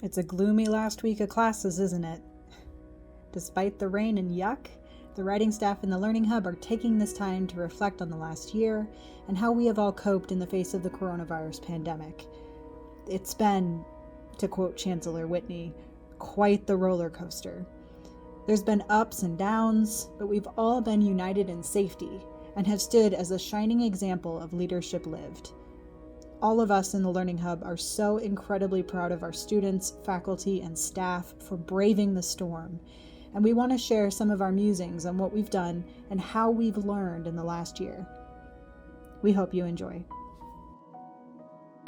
It's a gloomy last week of classes, isn't it? Despite the rain and yuck, the writing staff in the Learning Hub are taking this time to reflect on the last year and how we have all coped in the face of the coronavirus pandemic. It's been, to quote Chancellor Whitney, quite the roller coaster. There's been ups and downs, but we've all been united in safety and have stood as a shining example of leadership lived. All of us in the Learning Hub are so incredibly proud of our students, faculty, and staff for braving the storm, and we want to share some of our musings on what we've done and how we've learned in the last year. We hope you enjoy.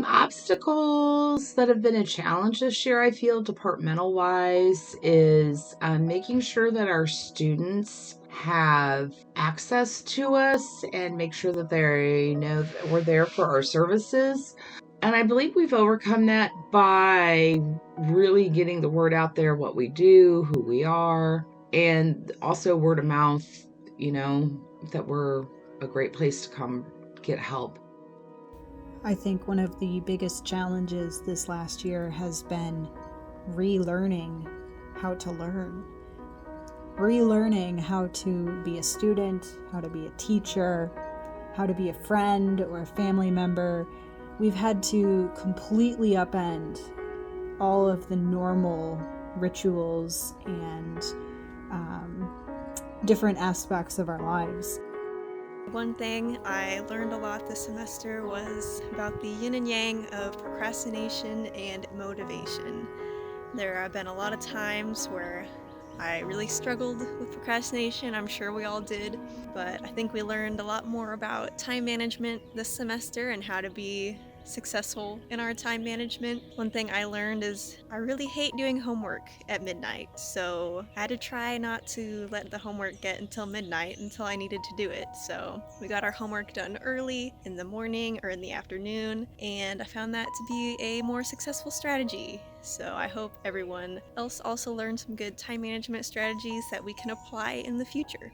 Obstacles that have been a challenge this year, I feel, departmental-wise, is making sure that our students have access to us and make sure that they know that we're there for our services. And I believe we've overcome that by really getting the word out there, what we do, who we are, and also word of mouth, that we're a great place to come get help. I think one of the biggest challenges this last year has been relearning how to learn. Relearning how to be a student, how to be a teacher, how to be a friend or a family member. We've had to completely upend all of the normal rituals and different aspects of our lives. One thing I learned a lot this semester was about the yin and yang of procrastination and motivation. There have been a lot of times where I really struggled with procrastination. I'm sure we all did, but I think we learned a lot more about time management this semester and how to be successful in our time management. One thing I learned is I really hate doing homework at midnight, so I had to try not to let the homework get until midnight until I needed to do it. So we got our homework done early in the morning or in the afternoon, and I found that to be a more successful strategy. So I hope everyone else also learned some good time management strategies that we can apply in the future.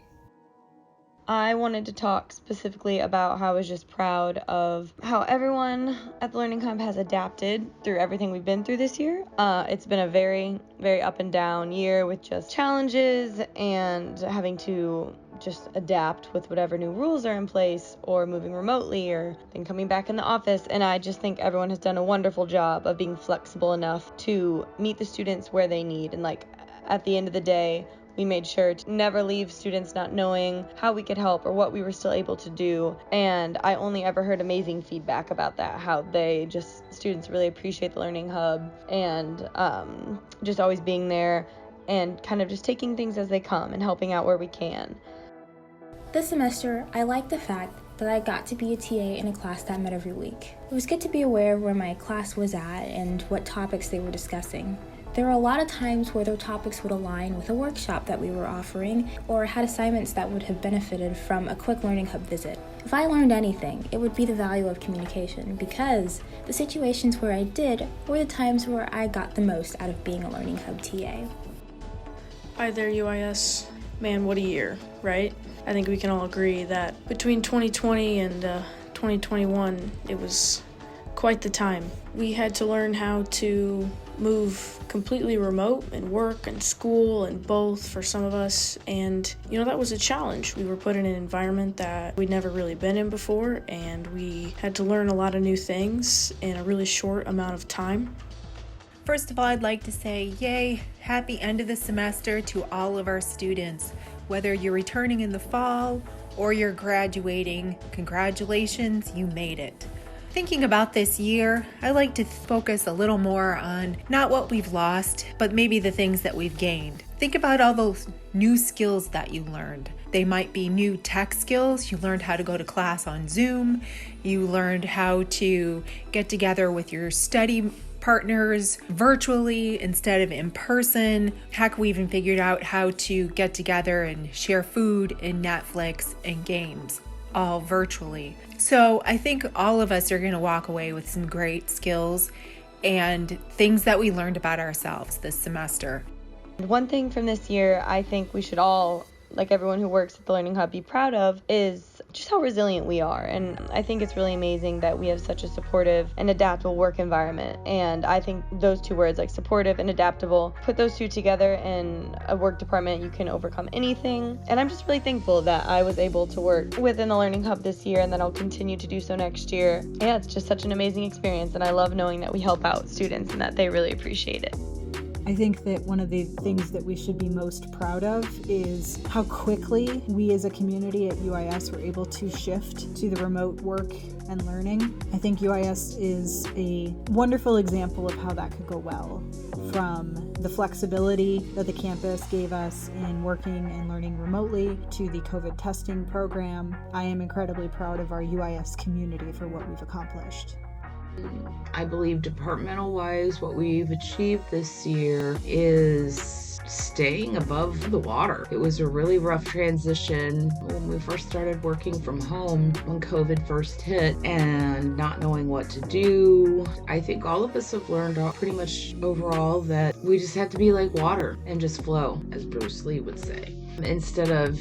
I wanted to talk specifically about how I was just proud of how everyone at the Learning Hub has adapted through everything we've been through this year. It's been a very, very up and down year with just challenges and having to just adapt with whatever new rules are in place or moving remotely or then coming back in the office. And I just think everyone has done a wonderful job of being flexible enough to meet the students where they need. And at the end of the day, we made sure to never leave students not knowing how we could help or what we were still able to do. And I only ever heard amazing feedback about that, how students really appreciate the Learning Hub and just always being there and kind of just taking things as they come and helping out where we can. This semester, I liked the fact that I got to be a TA in a class that met every week. It was good to be aware of where my class was at and what topics they were discussing. There were a lot of times where their topics would align with a workshop that we were offering or had assignments that would have benefited from a quick Learning Hub visit. If I learned anything, it would be the value of communication because the situations where I did were the times where I got the most out of being a Learning Hub TA. Hi there, UIS. Man, what a year, right? I think we can all agree that between 2020 and 2021, it was quite the time. We had to learn how to move completely remote and work and school and both for some of us, and that was a challenge. We were put in an environment that we'd never really been in before, and we had to learn a lot of new things in a really short amount of time. First of all, I'd like to say yay, happy end of the semester to all of our students. Whether you're returning in the fall or you're graduating, congratulations, you made it. Thinking about this year, I like to focus a little more on not what we've lost, but maybe the things that we've gained. Think about all those new skills that you learned. They might be new tech skills. You learned how to go to class on Zoom. You learned how to get together with your study partners virtually instead of in person. Heck, we even figured out how to get together and share food and Netflix and games, all virtually. So I think all of us are going to walk away with some great skills and things that we learned about ourselves this semester. One thing from this year I think we should all like everyone who works at the Learning Hub, be proud of is just how resilient we are. And I think it's really amazing that we have such a supportive and adaptable work environment. And I think those two words, like supportive and adaptable, put those two together in a work department, you can overcome anything. And I'm just really thankful that I was able to work within the Learning Hub this year, and that I'll continue to do so next year. Yeah, it's just such an amazing experience, and I love knowing that we help out students and that they really appreciate it. I think that one of the things that we should be most proud of is how quickly we as a community at UIS were able to shift to the remote work and learning. I think UIS is a wonderful example of how that could go well, from the flexibility that the campus gave us in working and learning remotely to the COVID testing program. I am incredibly proud of our UIS community for what we've accomplished. I believe departmental-wise, what we've achieved this year is staying above the water. It was a really rough transition when we first started working from home when COVID first hit and not knowing what to do. I think all of us have learned pretty much overall that we just have to be like water and just flow, as Bruce Lee would say. Instead of,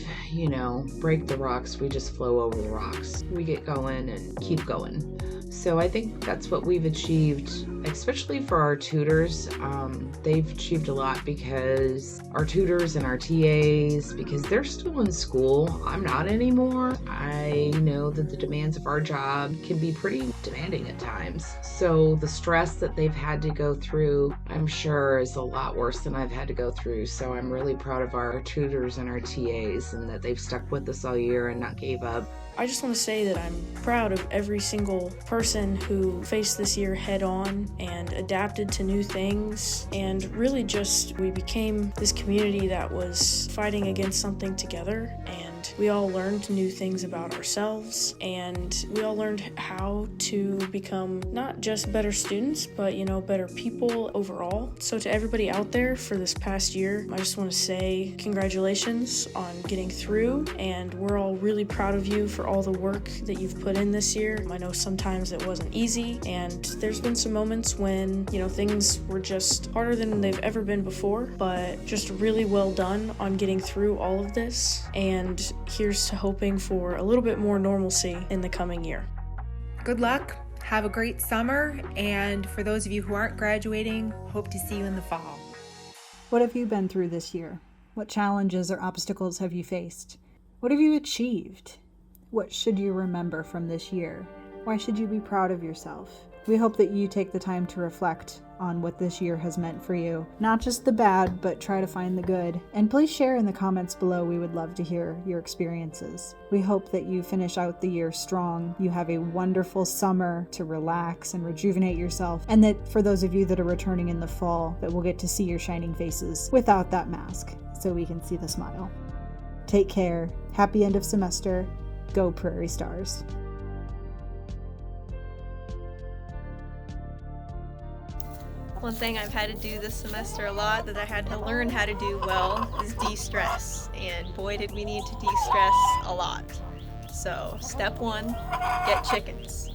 break the rocks, we just flow over the rocks. We get going and keep going. So I think that's what we've achieved, especially for our tutors. They've achieved a lot because our tutors and our TAs, because they're still in school. I'm not anymore. I know that the demands of our job can be pretty demanding at times. So the stress that they've had to go through, I'm sure, is a lot worse than I've had to go through. So I'm really proud of our tutors and our TAs, and that they've stuck with us all year and not gave up. I just want to say that I'm proud of every single person who faced this year head on and adapted to new things, and really just we became this community that was fighting against something together, and we all learned new things about ourselves, and we all learned how to become not just better students, but better people overall. So to everybody out there for this past year, I just want to say congratulations on getting through, and we're all really proud of you for all the work that you've put in this year. I know sometimes it wasn't easy, and there's been some moments when, things were just harder than they've ever been before, but just really well done on getting through all of this, and here's to hoping for a little bit more normalcy in the coming year. Good luck, have a great summer, and for those of you who aren't graduating, hope to see you in the fall. What have you been through this year? What challenges or obstacles have you faced? What have you achieved? What should you remember from this year? Why should you be proud of yourself? We hope that you take the time to reflect on what this year has meant for you. Not just the bad, but try to find the good. And please share in the comments below. We would love to hear your experiences. We hope that you finish out the year strong. You have a wonderful summer to relax and rejuvenate yourself. And that for those of you that are returning in the fall, that we'll get to see your shining faces without that mask, so we can see the smile. Take care. Happy end of semester. Go Prairie Stars. One thing I've had to do this semester a lot that I had to learn how to do well is de-stress. And boy, did we need to de-stress a lot. So, step 1, get chickens.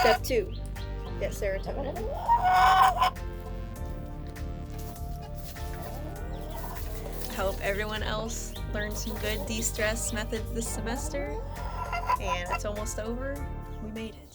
Step 2, get serotonin. I hope everyone else learned some good de-stress methods this semester. And it's almost over. We made it.